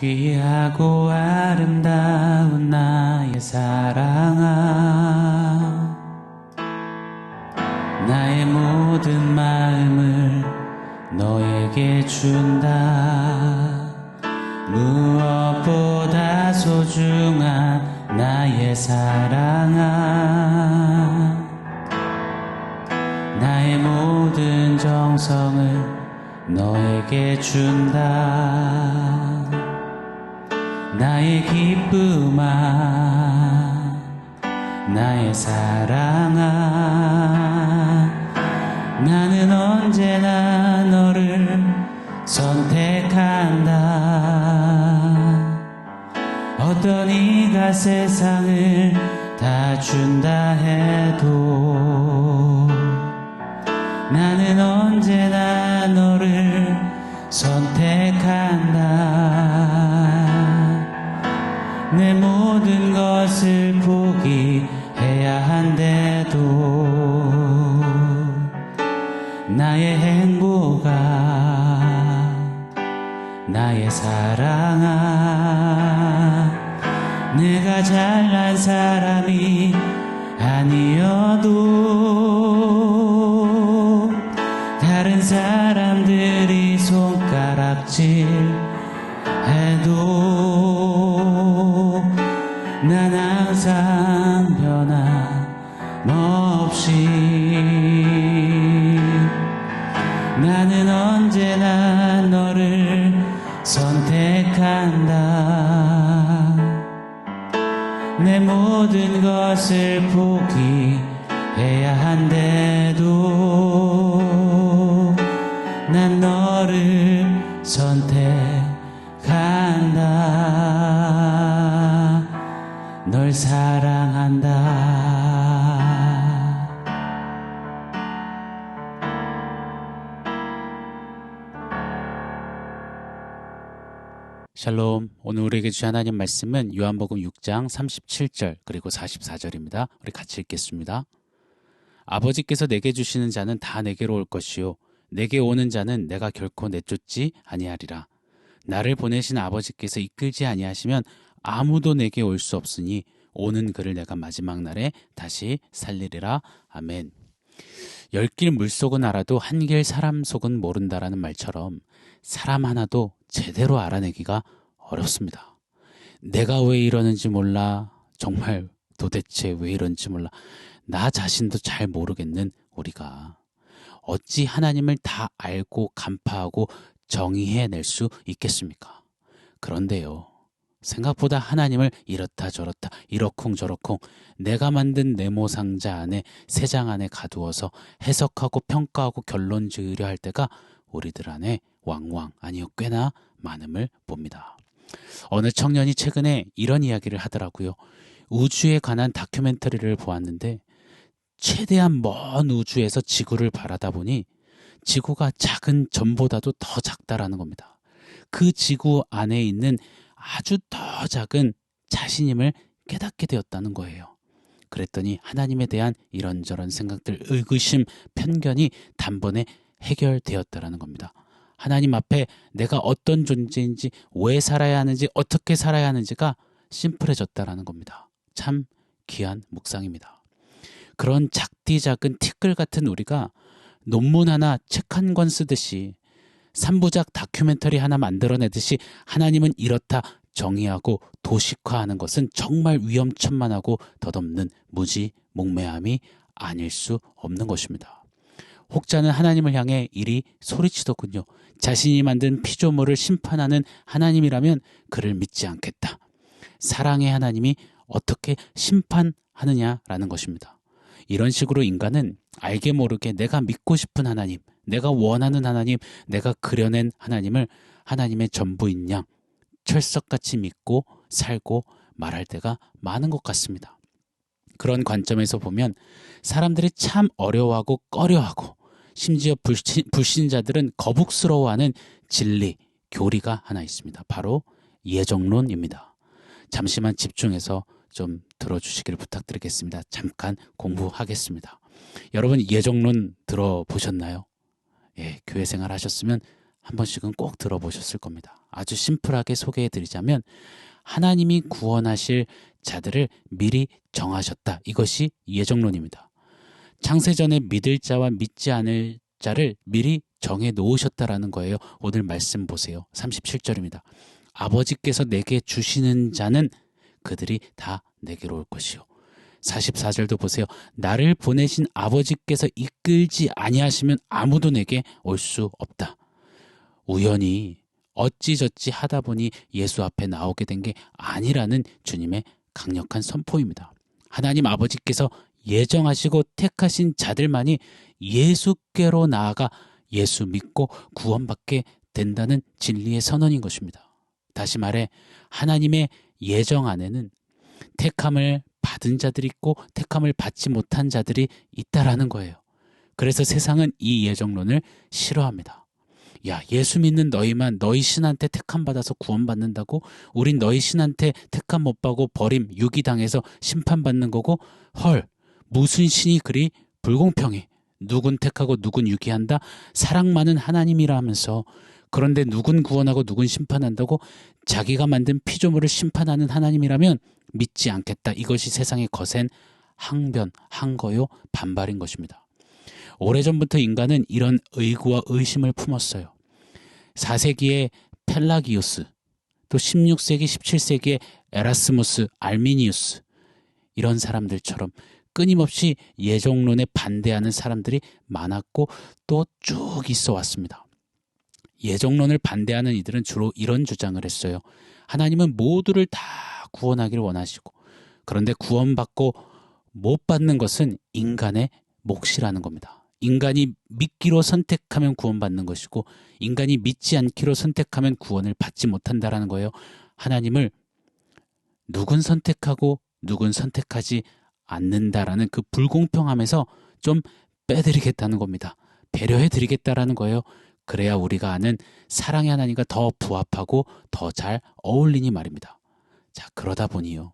귀하고 아름다운 나의 사랑아, 나의 모든 마음을 너에게 준다. 무엇보다 소중한 나의 사랑아, 나의 모든 정성을 너에게 준다. 나의 기쁨아, 나의 사랑아, 나는 언제나 너를 선택한다. 어떤 이가 세상을 다 준다 해도 나는 언제나 너를 선택한다. 내 모든 것을 포기해야 한데도 나의 행복아, 나의 사랑아, 내가 잘난 사람이 아니어도 다른 사람들이 손가락질 해도 난 항상 변함없이 나는 언제나 너를 선택한다. 내 모든 것을 포기해야 한데도 난 너를 선택한다. 널 사랑한다. 샬롬. 오늘 우리에게 주신 하나님 말씀은 요한복음 6장 37절 그리고 44절입니다. 우리 같이 읽겠습니다. 아버지께서 내게 주시는 자는 다 내게로 올 것이요 내게 오는 자는 내가 결코 내쫓지 아니하리라. 나를 보내신 아버지께서 이끌지 아니하시면 아무도 내게 올 수 없으니 오는 그를 내가 마지막 날에 다시 살리리라. 아멘. 열 길 물속은 알아도 한 길 사람 속은 모른다라는 말처럼 사람 하나도 제대로 알아내기가 어렵습니다. 내가 왜 이러는지 몰라. 정말 도대체 왜 이런지 몰라. 나 자신도 잘 모르겠는 우리가 어찌 하나님을 다 알고 간파하고 정의해낼 수 있겠습니까? 그런데요, 생각보다 하나님을 이렇다 저렇다 이러쿵저러쿵 내가 만든 네모 상자 안에 세 장 안에 가두어서 해석하고 평가하고 결론 지으려 할 때가 우리들 안에 왕왕 아니요 꽤나 많음을 봅니다. 어느 청년이 최근에 이런 이야기를 하더라고요. 우주에 관한 다큐멘터리를 보았는데 최대한 먼 우주에서 지구를 바라다 보니 지구가 작은 점보다도 더 작다라는 겁니다. 그 지구 안에 있는 아주 더 작은 자신임을 깨닫게 되었다는 거예요. 그랬더니 하나님에 대한 이런저런 생각들, 의구심, 편견이 단번에 해결되었다라는 겁니다. 하나님 앞에 내가 어떤 존재인지, 왜 살아야 하는지, 어떻게 살아야 하는지가 심플해졌다라는 겁니다. 참 귀한 묵상입니다. 그런 작디 작은 티끌 같은 우리가 논문 하나, 책 한 권 쓰듯이 3부작 다큐멘터리 하나 만들어내듯이 하나님은 이렇다 정의하고 도식화하는 것은 정말 위험천만하고 덧없는 무지몽매함이 아닐 수 없는 것입니다. 혹자는 하나님을 향해 이리 소리치더군요. 자신이 만든 피조물을 심판하는 하나님이라면 그를 믿지 않겠다. 사랑의 하나님이 어떻게 심판하느냐라는 것입니다. 이런 식으로 인간은 알게 모르게 내가 믿고 싶은 하나님, 내가 원하는 하나님, 내가 그려낸 하나님을 하나님의 전부인 양 철석같이 믿고 살고 말할 때가 많은 것 같습니다. 그런 관점에서 보면 사람들이 참 어려워하고 꺼려하고 심지어 불신자들은 거북스러워하는 진리, 교리가 하나 있습니다. 바로 예정론입니다. 잠시만 집중해서 좀 들어주시길 부탁드리겠습니다. 잠깐 공부하겠습니다. 여러분 예정론 들어보셨나요? 예, 교회 생활 하셨으면 한 번씩은 꼭 들어보셨을 겁니다. 아주 심플하게 소개해드리자면 하나님이 구원하실 자들을 미리 정하셨다. 이것이 예정론입니다. 창세전에 믿을 자와 믿지 않을 자를 미리 정해 놓으셨다라는 거예요. 오늘 말씀 보세요. 37절입니다. 아버지께서 내게 주시는 자는 그들이 다 내게로 올 것이요. 44절도 보세요. 나를 보내신 아버지께서 이끌지 아니하시면 아무도 내게 올 수 없다. 우연히 어찌저찌 하다 보니 예수 앞에 나오게 된 게 아니라는 주님의 강력한 선포입니다. 하나님 아버지께서 예정하시고 택하신 자들만이 예수께로 나아가 예수 믿고 구원받게 된다는 진리의 선언인 것입니다. 다시 말해 하나님의 예정 안에는 택함을 받은 자들이 있고 택함을 받지 못한 자들이 있다라는 거예요. 그래서 세상은 이 예정론을 싫어합니다. 야, 예수 믿는 너희만 너희 신한테 택함 받아서 구원받는다고? 우린 너희 신한테 택함 못 받고 버림, 유기당해서 심판받는 거고? 헐, 무슨 신이 그리 불공평해? 누군 택하고 누군 유기한다? 사랑 많은 하나님이라면서 그런데 누군 구원하고 누군 심판한다고? 자기가 만든 피조물을 심판하는 하나님이라면 믿지 않겠다. 이것이 세상의 거센 항변, 항거요, 반발인 것입니다. 오래전부터 인간은 이런 의구와 의심을 품었어요. 4세기의 펠라기우스, 또 16세기, 17세기의 에라스무스, 알미니우스 이런 사람들처럼 끊임없이 예정론에 반대하는 사람들이 많았고 또 쭉 있어 왔습니다. 예정론을 반대하는 이들은 주로 이런 주장을 했어요. 하나님은 모두를 다 구원하기를 원하시고 그런데 구원받고 못 받는 것은 인간의 몫이라는 겁니다. 인간이 믿기로 선택하면 구원받는 것이고 인간이 믿지 않기로 선택하면 구원을 받지 못한다라는 거예요. 하나님을 누군 선택하고 누군 선택하지 않는다라는 그 불공평함에서 좀 빼드리겠다는 겁니다. 배려해드리겠다라는 거예요. 그래야 우리가 아는 사랑의 하나님과 더 부합하고 더 잘 어울리니 말입니다. 자, 그러다 보니요.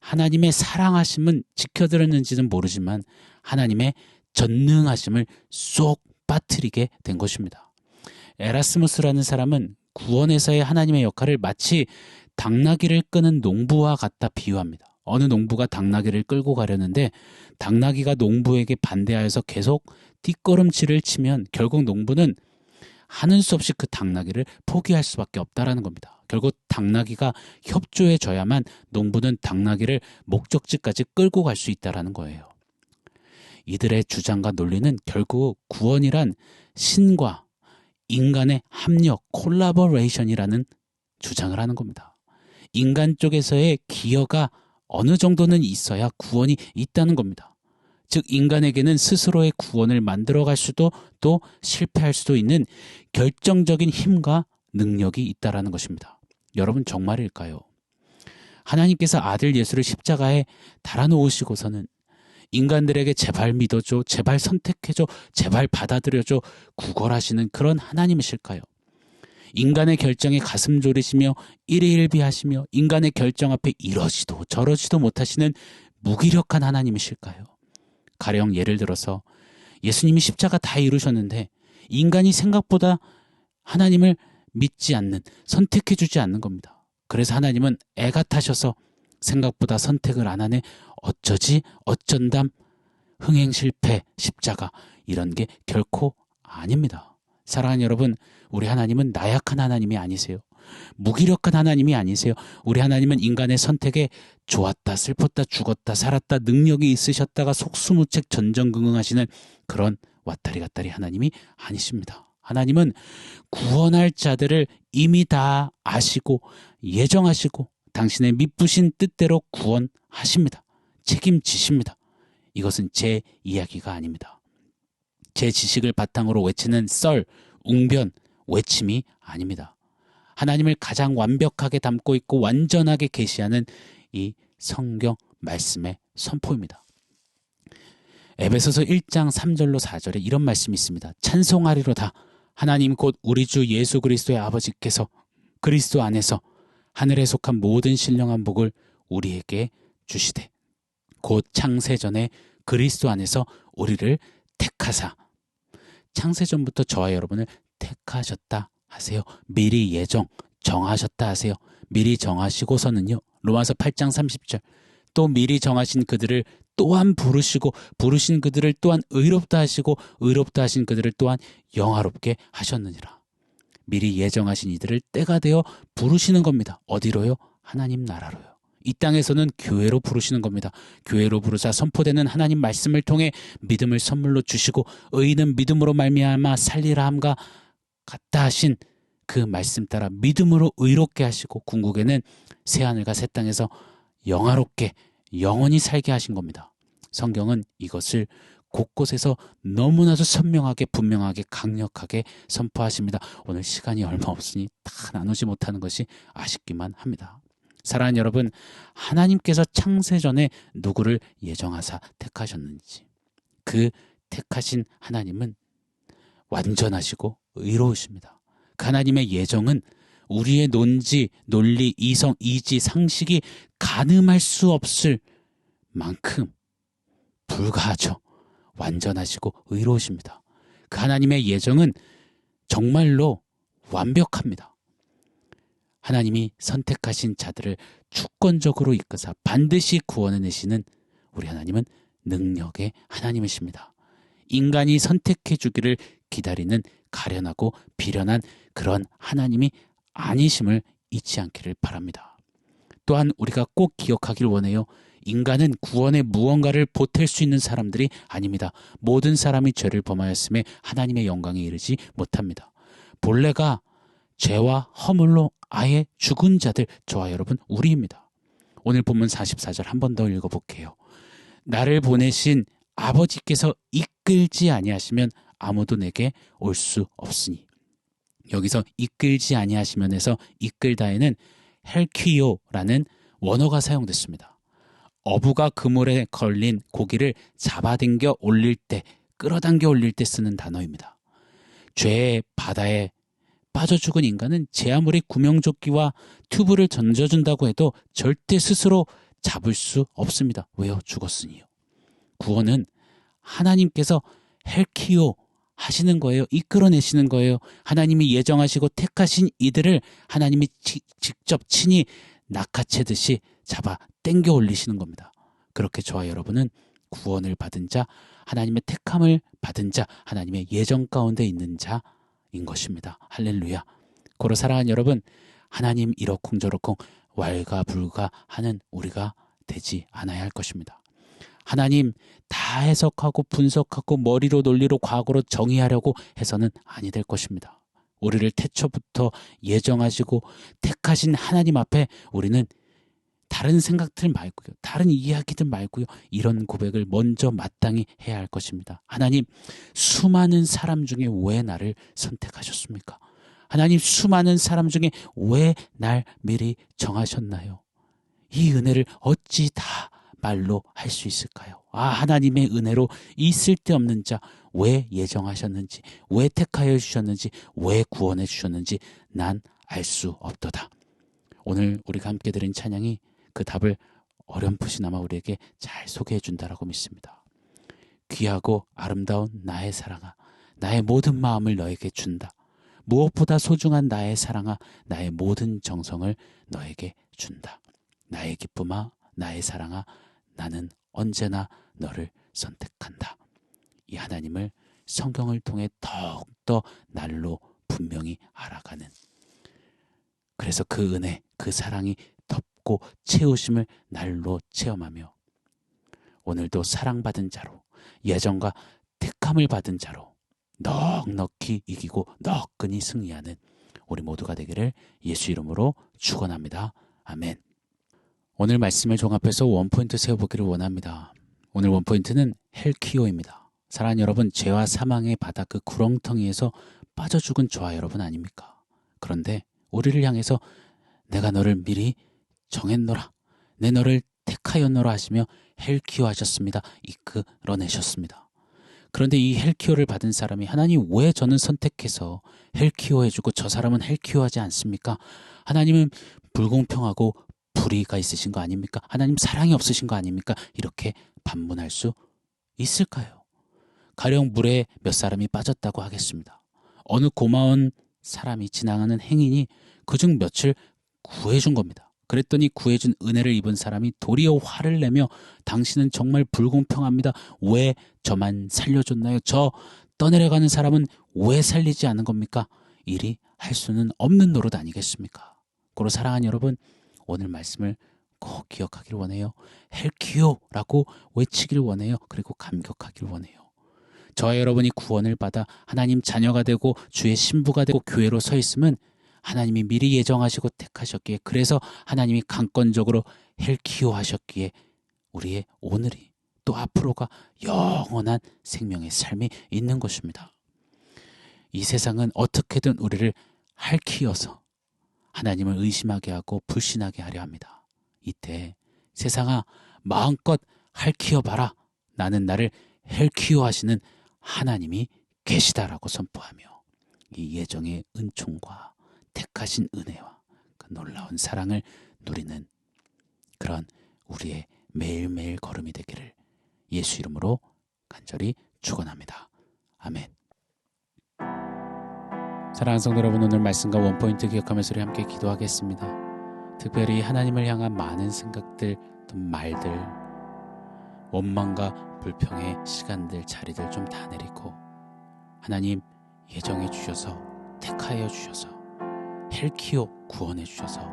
하나님의 사랑하심은 지켜들었는지는 모르지만 하나님의 전능하심을 쏙 빠뜨리게 된 것입니다. 에라스무스라는 사람은 구원에서의 하나님의 역할을 마치 당나귀를 끄는 농부와 같다 비유합니다. 어느 농부가 당나귀를 끌고 가려는데 당나귀가 농부에게 반대하여서 계속 뒷걸음질을 치면 결국 농부는 하는 수 없이 그 당나귀를 포기할 수밖에 없다라는 겁니다. 결국 당나귀가 협조해 줘야만 농부는 당나귀를 목적지까지 끌고 갈 수 있다라는 거예요. 이들의 주장과 논리는 결국 구원이란 신과 인간의 합력, 콜라보레이션이라는 주장을 하는 겁니다. 인간 쪽에서의 기여가 어느 정도는 있어야 구원이 있다는 겁니다. 즉 인간에게는 스스로의 구원을 만들어갈 수도 또 실패할 수도 있는 결정적인 힘과 능력이 있다는 것입니다. 여러분 정말일까요? 하나님께서 아들 예수를 십자가에 달아놓으시고서는 인간들에게 제발 믿어줘, 제발 선택해줘, 제발 받아들여줘 구걸하시는 그런 하나님이실까요? 인간의 결정에 가슴 졸이시며 일희일비하시며 인간의 결정 앞에 이러지도 저러지도 못하시는 무기력한 하나님이실까요? 가령 예를 들어서 예수님이 십자가 다 이루셨는데 인간이 생각보다 하나님을 믿지 않는, 선택해주지 않는 겁니다. 그래서 하나님은 애가 타셔서 생각보다 선택을 안 하네. 어쩌지 어쩐담 흥행 실패 십자가 이런 게 결코 아닙니다. 사랑하는 여러분, 우리 하나님은 나약한 하나님이 아니세요. 무기력한 하나님이 아니세요. 우리 하나님은 인간의 선택에 좋았다 슬펐다 죽었다 살았다 능력이 있으셨다가 속수무책 전전긍긍하시는 그런 왔다리 갔다리 하나님이 아니십니다. 하나님은 구원할 자들을 이미 다 아시고 예정하시고 당신의 미쁘신 뜻대로 구원하십니다. 책임지십니다. 이것은 제 이야기가 아닙니다. 제 지식을 바탕으로 외치는 썰, 웅변, 외침이 아닙니다. 하나님을 가장 완벽하게 담고 있고 완전하게 계시하는 이 성경 말씀의 선포입니다. 에베소서 1장 3절로 4절에 이런 말씀이 있습니다. 찬송하리로다. 하나님 곧 우리 주 예수 그리스도의 아버지께서 그리스도 안에서 하늘에 속한 모든 신령한 복을 우리에게 주시되 곧 창세전에 그리스도 안에서 우리를 택하사 창세전부터 저와 여러분을 택하셨다 하세요. 미리 예정 정하셨다 하세요. 미리 정하시고서는요. 로마서 8장 30절 또 미리 정하신 그들을 또한 부르시고 부르신 그들을 또한 의롭다 하시고 의롭다 하신 그들을 또한 영화롭게 하셨느니라. 미리 예정하신 이들을 때가 되어 부르시는 겁니다. 어디로요? 하나님 나라로요. 이 땅에서는 교회로 부르시는 겁니다. 교회로 부르사 선포되는 하나님 말씀을 통해 믿음을 선물로 주시고 의인은 믿음으로 말미암아 살리라 함과 같다 하신 그 말씀 따라 믿음으로 의롭게 하시고 궁극에는 새하늘과 새 땅에서 영화롭게 영원히 살게 하신 겁니다. 성경은 이것을 곳곳에서 너무나도 선명하게 분명하게 강력하게 선포하십니다. 오늘 시간이 얼마 없으니 다 나누지 못하는 것이 아쉽기만 합니다. 사랑하는 여러분, 하나님께서 창세 전에 누구를 예정하사 택하셨는지 그 택하신 하나님은 완전하시고 의로우십니다. 그 하나님의 예정은 우리의 논지, 논리, 이성, 이지, 상식이 가늠할 수 없을 만큼 불가하죠. 완전하시고 의로우십니다. 그 하나님의 예정은 정말로 완벽합니다. 하나님이 선택하신 자들을 주권적으로 이끄사 반드시 구원해 내시는 우리 하나님은 능력의 하나님이십니다. 인간이 선택해 주기를 기다리는 가련하고 비련한 그런 하나님이 아니심을 잊지 않기를 바랍니다. 또한 우리가 꼭 기억하길 원해요. 인간은 구원의 무언가를 보탤 수 있는 사람들이 아닙니다. 모든 사람이 죄를 범하였음에 하나님의 영광에 이르지 못합니다. 본래가 죄와 허물로 아예 죽은 자들, 저와 여러분 우리입니다. 오늘 본문 44절 한 번 더 읽어볼게요. 나를 보내신 아버지께서 이끌지 아니하시면 아무도 내게 올 수 없으니. 여기서 이끌지 아니하시면에서 이끌다에는 헬퀴오라는 원어가 사용됐습니다. 어부가 그물에 걸린 고기를 잡아당겨 올릴 때, 끌어당겨 올릴 때 쓰는 단어입니다. 죄의 바다에 빠져 죽은 인간은 제 아무리 구명조끼와 튜브를 던져준다고 해도 절대 스스로 잡을 수 없습니다. 왜요? 죽었으니요. 구원은 하나님께서 헬키오 하시는 거예요. 이끌어내시는 거예요. 하나님이 예정하시고 택하신 이들을 하나님이 직접 친히 낚아채듯이 잡아 당겨 올리시는 겁니다. 그렇게 저와 여러분은 구원을 받은 자, 하나님의 택함을 받은 자, 하나님의 예정 가운데 있는 자인 것입니다. 할렐루야. 고로 사랑하는 여러분, 하나님 이러쿵저러쿵 왈가불가하는 우리가 되지 않아야 할 것입니다. 하나님 다 해석하고 분석하고 머리로 논리로 과거로 정의하려고 해서는 아니 될 것입니다. 우리를 태초부터 예정하시고 택하신 하나님 앞에 우리는 다른 생각들 말고요, 다른 이야기들 말고요, 이런 고백을 먼저 마땅히 해야 할 것입니다. 하나님, 수많은 사람 중에 왜 나를 선택하셨습니까? 하나님, 수많은 사람 중에 왜 날 미리 정하셨나요? 이 은혜를 어찌 다 말로 할 수 있을까요? 하나님의 은혜로 이 쓸데없는 자 왜 예정하셨는지, 왜 택하여 주셨는지, 왜 구원해 주셨는지 난 알 수 없도다. 오늘 우리가 함께 드린 찬양이 그 답을 어렴풋이나마 우리에게 잘 소개해 준다라고 믿습니다. 귀하고 아름다운 나의 사랑아, 나의 모든 마음을 너에게 준다. 무엇보다 소중한 나의 사랑아, 나의 모든 정성을 너에게 준다. 나의 기쁨아, 나의 사랑아, 나는 언제나 너를 선택한다. 이 하나님을 성경을 통해 더욱더 날로 분명히 알아가는, 그래서 그 은혜, 그 사랑이 덮고 채우심을 날로 체험하며 오늘도 사랑받은 자로, 예정과 택함을 받은 자로 넉넉히 이기고 너끈히 승리하는 우리 모두가 되기를 예수 이름으로 축원합니다. 아멘. 오늘 말씀을 종합해서 원포인트 세워보기를 원합니다. 오늘 원포인트는 헬키오입니다. 사랑하는 여러분, 죄와 사망의 바다 그 구렁텅이에서 빠져 죽은 저와 여러분 아닙니까? 그런데 우리를 향해서 내가 너를 미리 정했노라, 내 너를 택하였노라 하시며 헬키오 하셨습니다. 이끌어내셨습니다. 그런데 이 헬키오를 받은 사람이 하나님 왜 저는 선택해서 헬키오 해주고 저 사람은 헬키오 하지 않습니까? 하나님은 불공평하고 불의가 있으신 거 아닙니까? 하나님 사랑이 없으신 거 아닙니까? 이렇게 반문할 수 있을까요? 가령 물에 몇 사람이 빠졌다고 하겠습니다. 어느 고마운 사람이 지나가는 행인이 그중 몇을 구해준 겁니다. 그랬더니 구해준 은혜를 입은 사람이 도리어 화를 내며 당신은 정말 불공평합니다. 왜 저만 살려줬나요? 저 떠내려가는 사람은 왜 살리지 않은 겁니까? 이리 할 수는 없는 노릇 아니겠습니까? 고로 사랑하는 여러분, 오늘 말씀을 꼭 기억하기를 원해요. 헬키오라고 외치기를 원해요. 그리고 감격하기를 원해요. 저와 여러분이 구원을 받아 하나님 자녀가 되고 주의 신부가 되고 교회로 서 있으면 하나님이 미리 예정하시고 택하셨기에, 그래서 하나님이 강권적으로 헬키오 하셨기에 우리의 오늘이 또 앞으로가 영원한 생명의 삶이 있는 것입니다. 이 세상은 어떻게든 우리를 핥히어서 하나님을 의심하게 하고 불신하게 하려 합니다. 이때 세상아, 마음껏 핥히어 봐라. 나는 나를 헬키오 하시는 하나님이 계시다라고 선포하며 이 예정의 은총과 택하신 은혜와 그 놀라운 사랑을 누리는 그런 우리의 매일매일 걸음이 되기를 예수 이름으로 간절히 축원합니다. 아멘. 사랑하는 성도 여러분, 오늘 말씀과 원포인트 기억하면서 우리 함께 기도하겠습니다. 특별히 하나님을 향한 많은 생각들, 또 말들, 원망과 불평의 시간들, 자리들 좀 다 내리고 하나님 예정해 주셔서 택하여 주셔서 헬키오 구원해 주셔서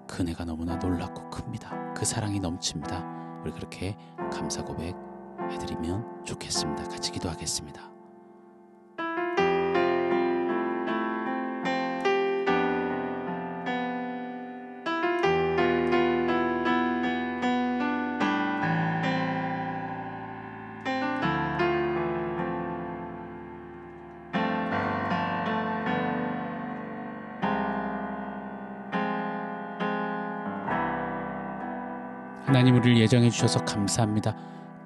그 은혜가 너무나 놀랍고 큽니다. 그 사랑이 넘칩니다. 우리 그렇게 감사 고백 해드리면 좋겠습니다. 같이 기도하겠습니다. 하나님, 우리를 예정해 주셔서 감사합니다.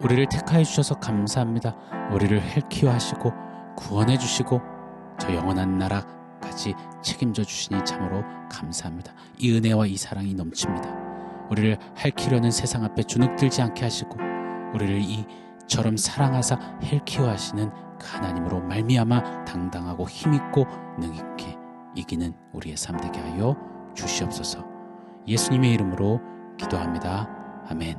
우리를 택하여 주셔서 감사합니다. 우리를 헬키워하시고 구원해 주시고 저 영원한 나라까지 책임져 주시니 참으로 감사합니다. 이 은혜와 이 사랑이 넘칩니다. 우리를 핥히려는 세상 앞에 주눅들지 않게 하시고 우리를 이처럼 사랑하사 헬키워하시는 그 하나님으로 말미암아 당당하고 힘있고 능있게 이기는 우리의 삶 되게 하여 주시옵소서. 예수님의 이름으로 기도합니다. 아멘.